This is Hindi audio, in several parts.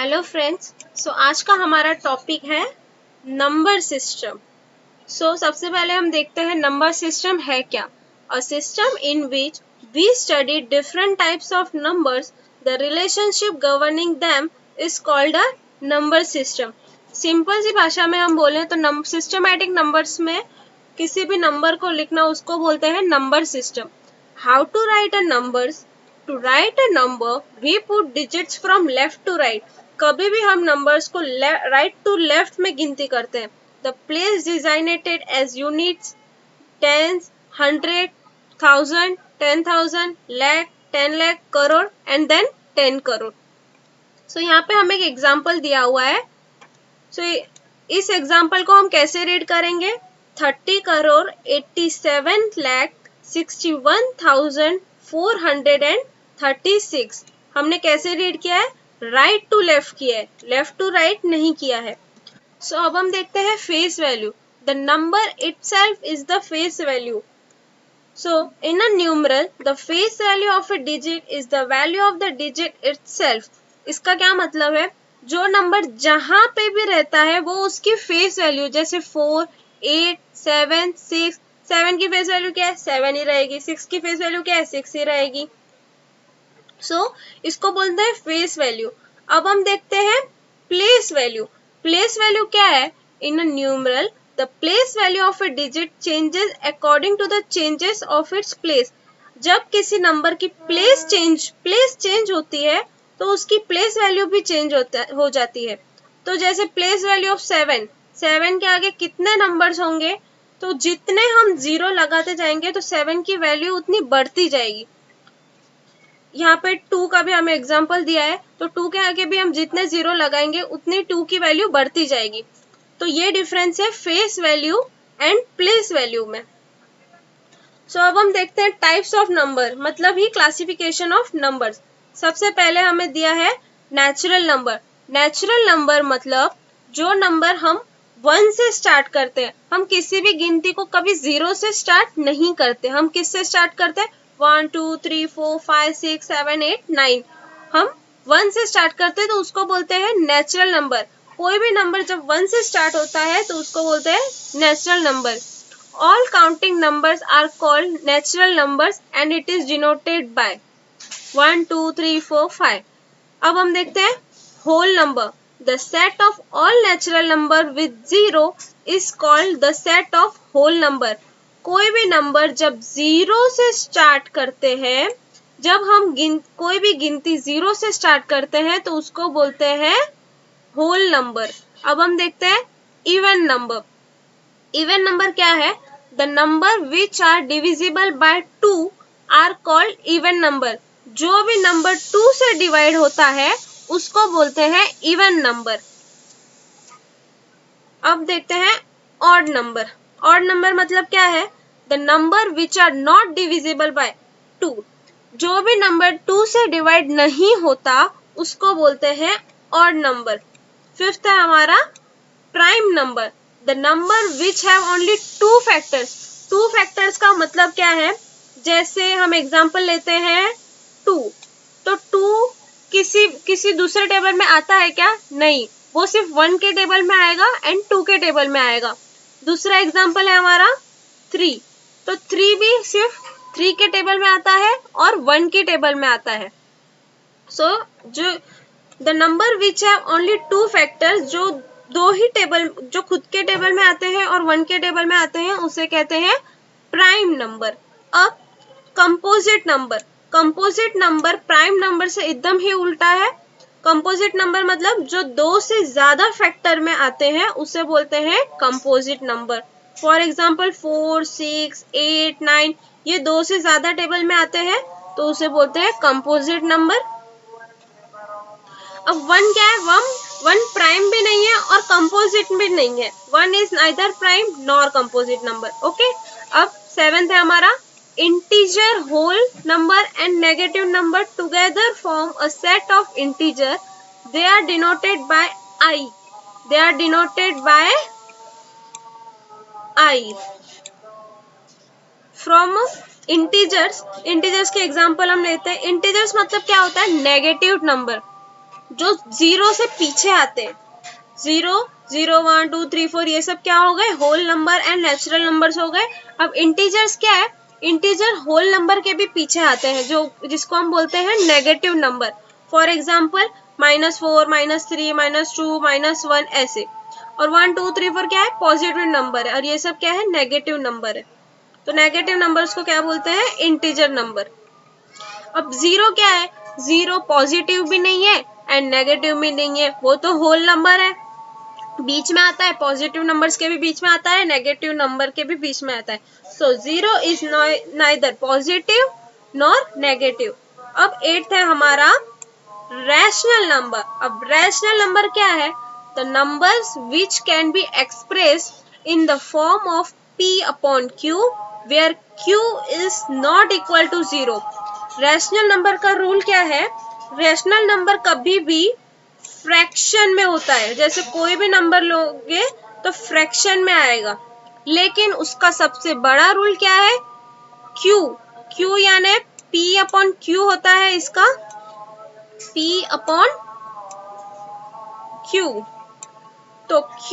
Hello friends. आज का हमारा टॉपिक है नंबर सिस्टम। सबसे पहले हम देखते हैं नंबर सिस्टम है क्या। A system in which we study different types of numbers, the relationship governing them is called a number system. Simple सी भाषा में हम बोले तो सिस्टमैटिक नंबर्स में किसी भी नंबर को लिखना उसको बोलते हैं number system. How to write a numbers? To write a number, we put digits from left to right. कभी भी हम नंबर्स को राइट टू लेफ्ट में गिनती करते हैं। The place designated as units, tens, 100, 1000, 10,000, lakh, 10 lakh, crore and then 10 crore. यहाँ पे हमें एक एग्जाम्पल दिया हुआ है। इस एग्जाम्पल को हम कैसे रीड करेंगे? 30 करोड़ 87 लाख 61,436। हमने कैसे रीड किया है? राइट टू लेफ्ट किया है, लेफ्ट टू राइट नहीं किया है। अब हम देखते हैं face value. The number itself is the face value. In a numeral, the face value of a digit is the value of the digit itself. इसका क्या मतलब है? जो नंबर जहां पे भी रहता है वो उसकी फेस वैल्यू, जैसे 4, 8, 7, 6, 7 की फेस वैल्यू क्या है? 7 ही रहेगी। 6 की फेस वैल्यू क्या है? 6 ही रहेगी। इसको बोलते हैं फेस वैल्यू। अब हम देखते हैं प्लेस वैल्यू। प्लेस वैल्यू क्या है? इन अ numeral, the place value of a digit changes according to the changes of its place. जब किसी नंबर की प्लेस चेंज होती है तो उसकी प्लेस वैल्यू भी चेंज हो जाती है। तो जैसे प्लेस वैल्यू ऑफ 7 के आगे कितने नंबर्स होंगे? तो जितने हम 0 लगाते जाएंगे तो 7 की वैल्यू उतनी बढ़ती जाएगी। यहाँ पे 2 का भी हमें एग्जाम्पल दिया है, तो 2 के आगे भी हम जितने 0 लगाएंगे उतनी 2 की वैल्यू बढ़ती जाएगी। तो ये डिफरेंस है face value and place value में। अब हम देखते हैं टाइप्स ऑफ नंबर, मतलब ही क्लासिफिकेशन ऑफ नंबर्स। सबसे पहले हमें दिया है नेचुरल नंबर। नेचुरल नंबर मतलब जो नंबर हम 1 से स्टार्ट करते हैं। हम किसी भी गिनती को कभी 0 से स्टार्ट नहीं करते। हम किससे स्टार्ट करते हैं? 1 2 3 4 5 6 7 8 9। हम 1 से स्टार्ट करते हैं तो उसको बोलते हैं नेचुरल नंबर। कोई भी नंबर जब 1 से स्टार्ट होता है तो उसको बोलते हैं natural number. All counting numbers are called natural numbers and it is denoted by 1 2 3 4 5। अब हम देखते हैं whole number। The set of all natural number with 0 is called the set of whole number। कोई भी नंबर जब 0 से स्टार्ट करते हैं, जब हम कोई भी गिनती 0 से स्टार्ट करते हैं तो उसको बोलते हैं होल नंबर। अब हम देखते हैं इवन नंबर। इवन नंबर क्या है? The number which are divisible by 2 are called even number. जो भी नंबर 2 से डिवाइड होता है उसको बोलते हैं इवन नंबर। अब देखते हैं ऑड नंबर। ऑड नंबर मतलब क्या है? The number which are not divisible by 2। जो भी नंबर 2 से डिवाइड नहीं होता उसको बोलते हैं ऑड नंबर। फिफ्थ है हमारा prime number. The number which have only 2 factors. 2 factors का मतलब क्या है? जैसे हम एग्जांपल लेते हैं 2, तो 2 किसी दूसरे टेबल में आता है क्या? नहीं, वो सिर्फ 1 के टेबल में आएगा एंड 2 के टेबल में आएगा। दूसरा एग्जांपल है हमारा 3, तो 3 भी सिर्फ 3 के टेबल में आता है और 1 के टेबल में आता है। The number which have only 2 factors, जो दो ही टेबल, जो खुद के टेबल में आते हैं और 1 के टेबल में आते हैं, उसे कहते हैं प्राइम नंबर। अब composite number. Composite number prime number से एकदम ही उल्टा है। कंपोजिट नंबर मतलब जो 2 से ज्यादा फैक्टर में आते हैं उसे बोलते हैं कंपोजिट नंबर। फॉर एग्जाम्पल 4 6 8 9, ये 2 से ज्यादा टेबल में आते हैं तो उसे बोलते हैं कंपोजिट नंबर। अब 1 क्या है? 1 प्राइम भी नहीं है और कंपोजिट भी नहीं है। 1 is neither prime nor composite number. Okay. अब 7th है हमारा integer whole number and negative number together form a set of integer. They are denoted by I. They are denoted by I. From integers के एग्जाम्पल हम लेते हैं। इंटीजर्स मतलब क्या होता है? Negative number. जो 0 से पीछे आते हैं, 0, 0, 1, 2, 3, 4 ये सब क्या हो गए, whole number and natural numbers हो गए। अब इंटीजर्स क्या है, इंटीजर होल नंबर के भी पीछे आते हैं, जो जिसको हम बोलते हैं नेगेटिव नंबर। फॉर एग्जाम्पल -4, -3, -2, -1 ऐसे। और 1, 2, 3, 4 क्या है, पॉजिटिव नंबर है, और ये सब क्या है, नेगेटिव नंबर है। तो नेगेटिव नंबर्स को क्या बोलते हैं, इंटीजर नंबर। अब 0 क्या है, 0 पॉजिटिव भी नहीं है एंड नेगेटिव भी नहीं है, वो तो होल नंबर है, बीच में आता है, पॉजिटिव नंबर्स के भी बीच में आता है, नेगेटिव नंबर के भी बीच में आता है। So 0 is neither positive nor negative. अब 8th है हमारा रैशनल नंबर। अब रैशनल नंबर क्या है, the numbers which can be expressed in the form of p/q where q is not equal to 0। Rational number का रूल क्या है, रैशनल नंबर कभी भी फ्रैक्शन में होता है, जैसे कोई भी नंबर लोगे तो फ्रैक्शन में आएगा, लेकिन उसका सबसे बड़ा रूल क्या है, q यानी p/q होता है इसका, p/q। तो q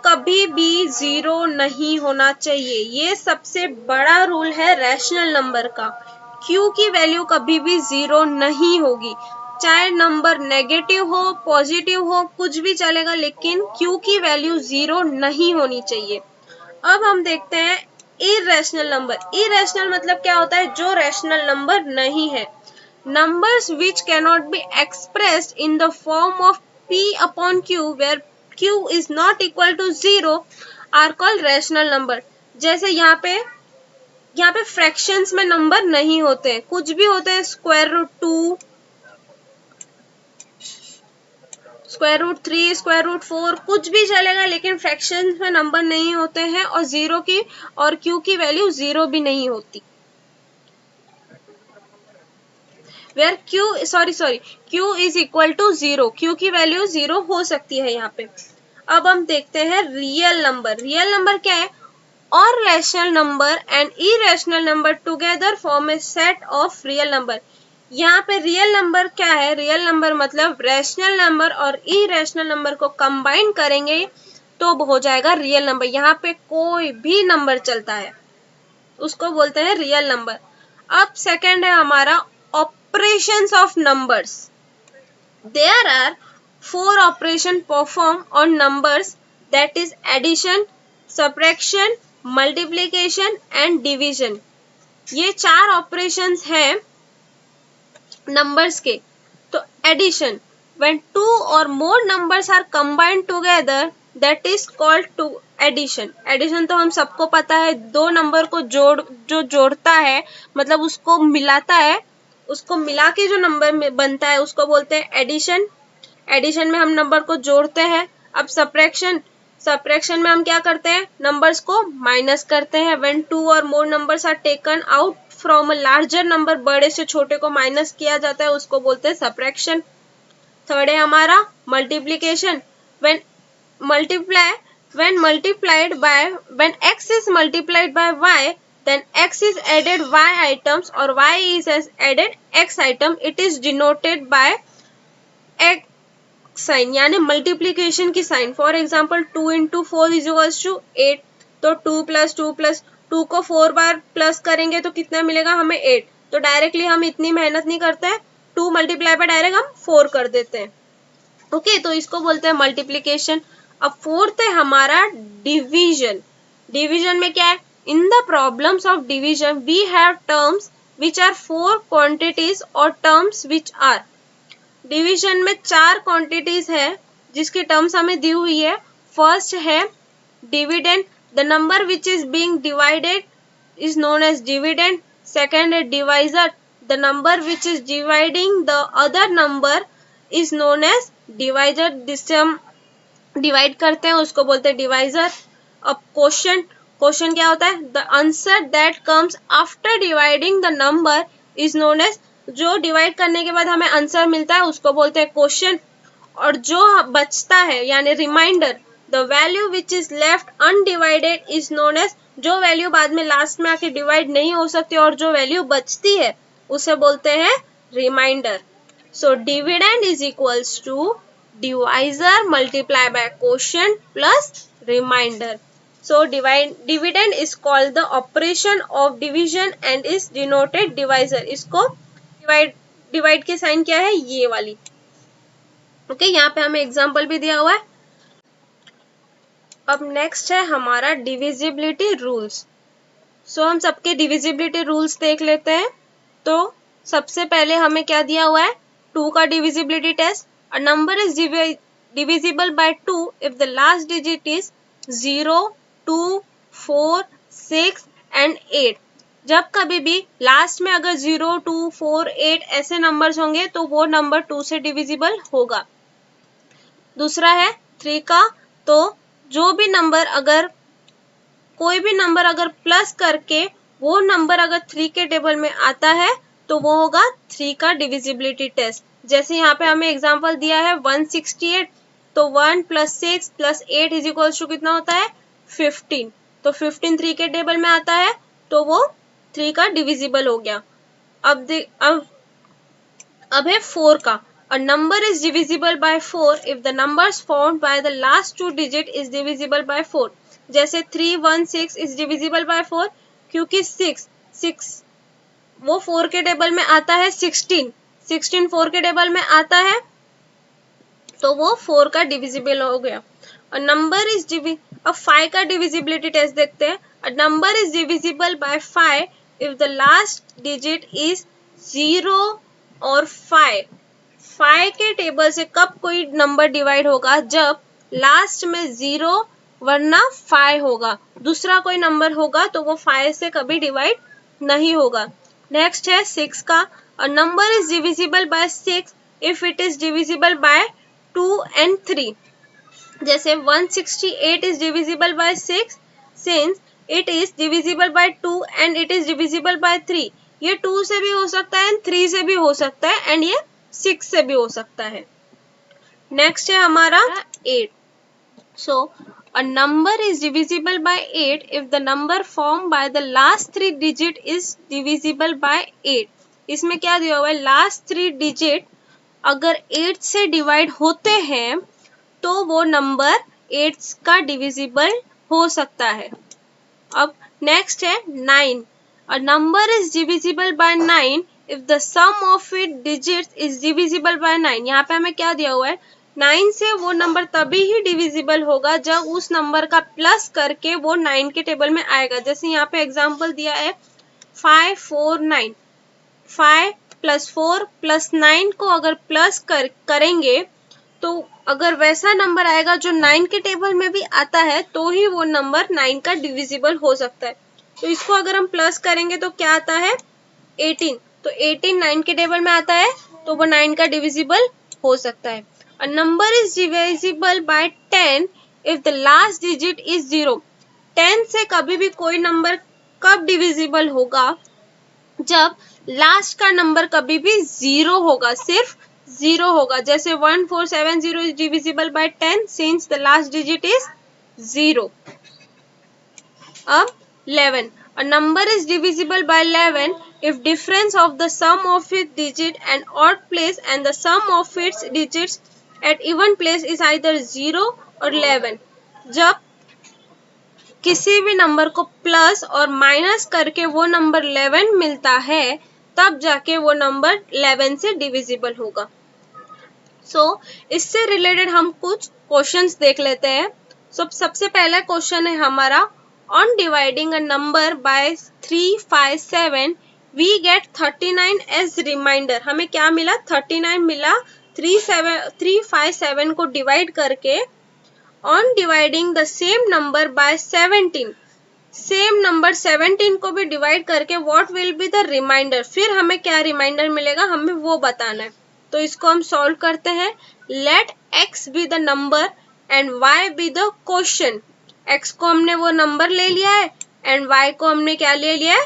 कभी भी 0 नहीं होना चाहिए, ये सबसे बड़ा रूल है रैशनल नंबर का। q की वैल्यू कभी भी 0 नहीं होगी, चाहे नंबर नेगेटिव हो पॉजिटिव हो कुछ भी चलेगा, लेकिन q की वैल्यू 0 नहीं होनी चाहिए। अब हम देखते हैं इरेशनल नंबर। इरेशनल मतलब क्या होता है, जो रैशनल नंबर नहीं है। Numbers which cannot be expressed in the form of p/q where q is not equal to 0 are called rational number। जैसे यहाँ पे फ्रैक्शंस में नंबर नहीं होते हैं, कुछ भी होते हैं, √2, √3, √4 कुछ भी चलेगा, लेकिन फ्रैक्शंस में नंबर नहीं होते हैं, और 0 की और q की वैल्यू 0 भी नहीं होती। Where q is equal to 0, q की वैल्यू 0 हो सकती है यहाँ पे। अब हम देखते हैं रियल नंबर। रियल नंबर क्या है, और rational number and irrational number together form A set of real number. यहाँ पे रियल नंबर क्या है, रियल नंबर मतलब रैशनल नंबर और इरेशनल नंबर को कंबाइन करेंगे तो हो जाएगा रियल नंबर। यहाँ पे कोई भी नंबर चलता है, उसको बोलते हैं रियल नंबर। अब सेकंड है हमारा operations of numbers। There are 4 operations performed on numbers, that is addition, subtraction, multiplication and division। ये 4 operations हैं numbers के। तो addition, when 2 or more numbers are combined together that is called to addition. Addition तो हम सबको पता है, दो नंबर को जो जोड़ता है, मतलब उसको मिलाता है, उसको मिला के जो नंबर में बनता है उसको बोलते हैं एडिशन। एडिशन में हम नंबर को जोड़ते हैं। अब सब्ट्रैक्शन में हम क्या करते हैं, नंबर्स को माइनस करते हैं। When 2 or more numbers are taken out from a larger number, बड़े से छोटे को माइनस किया जाता है, उसको बोलते हैं सब्ट्रैक्शन। थर्ड है हमारा multiplication. When x is multiplied by y, then x is added y items or y is added x item, it is denoted by x sign, यानी मल्टीप्लीकेशन की sign. For example 2 into 4 is equals to 8, तो 2 + 2 + 2 को 4 बार प्लस करेंगे तो कितना मिलेगा हमें 8। तो डायरेक्टली हम इतनी मेहनत नहीं करते हैं, 2 मल्टीप्लाई पर डायरेक्ट हम 4 कर देते हैं। ओके, तो इसको बोलते हैं मल्टीप्लीकेशन। अब फोर्थ है हमारा डिवीजन। डिवीजन में क्या है, in the problems of division we have terms which are 4 quantities और टर्म्स विच आर। डिवीजन में 4 क्वांटिटीज है जिसकी टर्म्स हमें दी हुई है। फर्स्ट है dividend, the number which is being divided is known as dividend. Second है divisor, the number which is dividing the other number is known as divisor, जिससे हम डिवाइड करते हैं उसको बोलते हैं डिवाइजर। अब क्वेश्चन क्या होता है, the answer that comes after dividing the number is known as, जो डिवाइड करने के बाद हमें आंसर मिलता है उसको बोलते हैं क्वेश्चन। और जो बचता है यानी remainder, the value which is left undivided is known as, जो वैल्यू बाद में लास्ट में आके डिवाइड नहीं हो सकती और जो वैल्यू बचती है उसे बोलते हैं reminder. So dividend is equals to divisor multiply by quotient plus remainder. So dividend is called the operation of division and is denoted divisor. इसको divide के साइन क्या है, ये वाली. ओके, यहाँ पे हमें एग्जाम्पल भी दिया हुआ है. अब नेक्स्ट है हमारा डिविजिबिलिटी रूल्स. सो हम सबके डिविजिबिलिटी रूल्स देख लेते हैं. तो सबसे पहले हमें क्या दिया हुआ है, 2 का divisibility test. A number is divisible by 2 if the last digit is 0, 2, 4, 6 and 8. जब कभी भी लास्ट में अगर 0, 2, 4, 8 ऐसे नंबर्स होंगे तो वो नंबर 2 से डिविजिबल होगा. दूसरा है 3 का. तो जो भी नंबर अगर कोई भी नंबर अगर प्लस करके वो नंबर अगर 3 के टेबल में आता है तो वो होगा 3 का डिविजिबिलिटी टेस्ट. जैसे यहाँ पे हमें एग्जांपल दिया है 168. तो 1 + 6 + 8 इज इक्वल्स टू कितना होता है, 15. तो 15 3 के टेबल में आता है तो वो 3 का डिविजिबल हो गया. अब है 4 का. A number is divisible by 4 if the numbers formed by the last 2 digit is divisible by 4. जैसे 316 is divisible by 4 क्योंकि 6 वो 4 के टेबल में आता है. 16 4 के टेबल में आता है तो वो 4 का डिविजिबल हो गया. A number is अब 5 का डिविजिबिलिटी टेस्ट देखते हैं. A number is divisible by 5 if the last digit is 0 और 5. 5 के टेबल से कब कोई नंबर डिवाइड होगा, जब लास्ट में 0 वरना 5 होगा. दूसरा कोई नंबर होगा तो वो 5 से कभी डिवाइड नहीं होगा. नेक्स्ट है 6 का. अ number is divisible bye 6 if it is divisible by 2 and 3. जैसे 168 is divisible bye 6 since it is divisible by 2 and it is divisible bye 3. ये 2 से भी हो सकता है एंड 3 से भी हो सकता है एंड ये 6 से भी हो सकता है. नेक्स्ट है हमारा 8. So a number is divisible by 8 if the number form by the last 3 digit is divisible by 8. इसमें क्या दिया हुआ है, लास्ट 3 डिजिट अगर 8 से डिवाइड होते हैं तो वो नंबर 8 का डिविजिबल हो सकता है. अब नेक्स्ट है 9. अ number is divisible bye 9 if the sum of its digits is divisible by 9. यहाँ पे हमें क्या दिया हुआ है, 9 से वो नंबर तभी ही डिविजिबल होगा जब उस नंबर का प्लस करके वो 9 के टेबल में आएगा. जैसे यहाँ पे एग्जांपल दिया है 5 4 9. 5 + 4 + 9 को अगर प्लस करेंगे तो अगर वैसा नंबर आएगा जो 9 के टेबल में भी आता है तो ही वो नंबर 9 का डिविजिबल हो सकता है. तो इसको अगर हम प्लस करेंगे तो क्या आता है, 18. तो 18 9 के टेबल में आता है तो वो 9 का डिविजिबल हो सकता है. अ number is divisible bye 10 if the last digit is 0. 10 से कभी भी कोई नंबर कब डिविजिबल होगा, जब लास्ट का नंबर कभी भी 0 होगा, सिर्फ 0 होगा. जैसे 1470 is divisible bye 10 since the last digit is 0. अब 11. A number is divisible by 11 if difference of the sum of its digit and odd place and the sum of its digits at even place is either 0 or 11. जब किसी भी नंबर को प्लस और माइनस करके वो नंबर 11 मिलता है तब जाके वो नंबर 11 से डिविजिबल होगा. इससे रिलेटेड हम कुछ क्वेश्चंस देख लेते हैं. सबसे पहला क्वेश्चन है हमारा, on dividing a number by 357 we get 39 as remainder. हमें क्या मिला, 39 मिला 357 को डिवाइड करके. on dividing the same number by 17, same number 17 को भी डिवाइड करके what will be the remainder. फिर हमें क्या रिमाइंडर मिलेगा हमें वो बताना है. तो इसको हम सॉल्व करते हैं. let x be the number and y be the quotient. x को हमने वो नंबर ले लिया है एंड y को हमने क्या ले लिया है,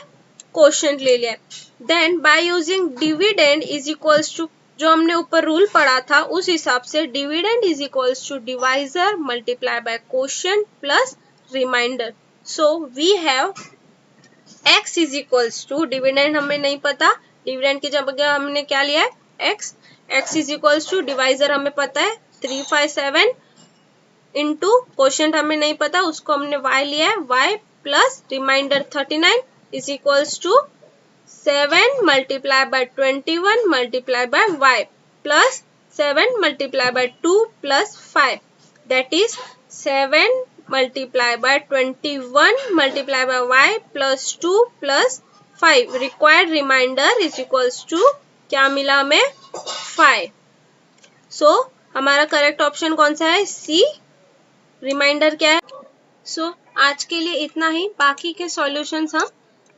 क्वोशिएंट ले लिया है. Then by using dividend is equals to, जो हमने ऊपर रूल पढ़ा था उस हिसाब से dividend is equals to divisor multiply by quotient plus remainder. So we have x is equals to, dividend हमें नहीं पता, डिविडेंड की जगह हमने क्या लिया है x, x is equals to, divisor हमें पता है 3 5 7 इंटू क्वोशंट हमें नहीं पता, उसको हमने y लिया है, y plus remainder 39 is equals to 7 multiply by 21 multiply by y plus 7 multiply by 2 plus 5 that is 7 multiply by 21 multiply by y plus 2 plus 5। Required remainder is equals to क्या मिला हमें 5। सो हमारा करेक्ट ऑप्शन कौन सा है, सी, रिमाइंडर क्या है। सो आज के लिए इतना ही, बाकी के सॉल्यूशंस हम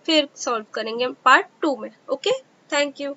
फिर सॉल्व करेंगे पार्ट 2 में। Okay, thank you.